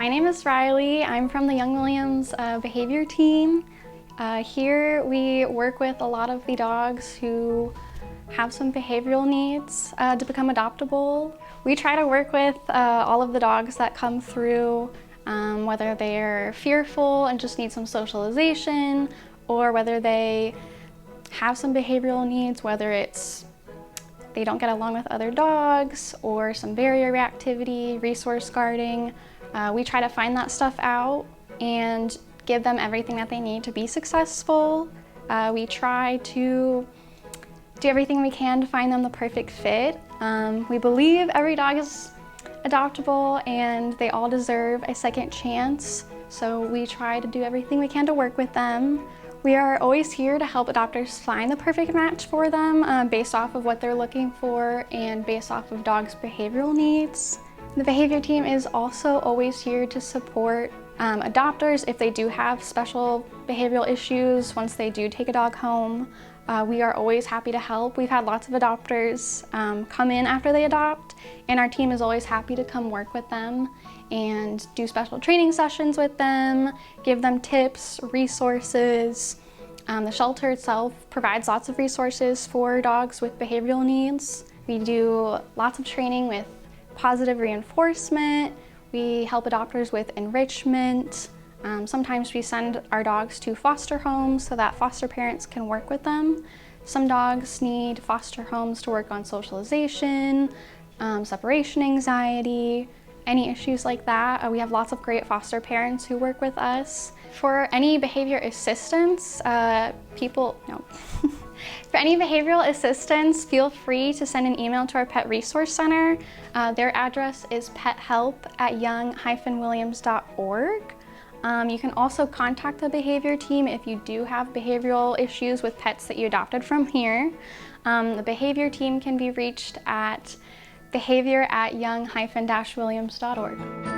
My name is Riley. I'm from the Young Williams behavior team. Here we work with a lot of the dogs who have some behavioral needs to become adoptable. We try to work with all of the dogs that come through, whether they're fearful and just need some socialization, or whether they have some behavioral needs, whether it's they don't get along with other dogs or some barrier reactivity, resource guarding. We try to find that stuff out and give them everything that they need to be successful. We try to do everything we can to find them the perfect fit. We believe every dog is adoptable and they all deserve a second chance. So we try to do everything we can to work with them. We are always here to help adopters find the perfect match for them based off of what they're looking for and based off of dogs' behavioral needs. The behavior team is also always here to support adopters if they do have special behavioral issues once they do take a dog home. We are always happy to help. We've had lots of adopters come in after they adopt, and our team is always happy to come work with them and do special training sessions with them, give them tips, resources. The shelter itself provides lots of resources for dogs with behavioral needs. We do lots of training with positive reinforcement. We help adopters with enrichment. Sometimes we send our dogs to foster homes so that foster parents can work with them. Some dogs need foster homes to work on socialization, separation anxiety, any issues like that. We have lots of great foster parents who work with us. For any behavior assistance, For any behavioral assistance, feel free to send an email to our Pet Resource Center. Their address is pethelp@young-williams.org. You can also contact the behavior team if you do have behavioral issues with pets that you adopted from here. The behavior team can be reached at behavior@young-williams.org.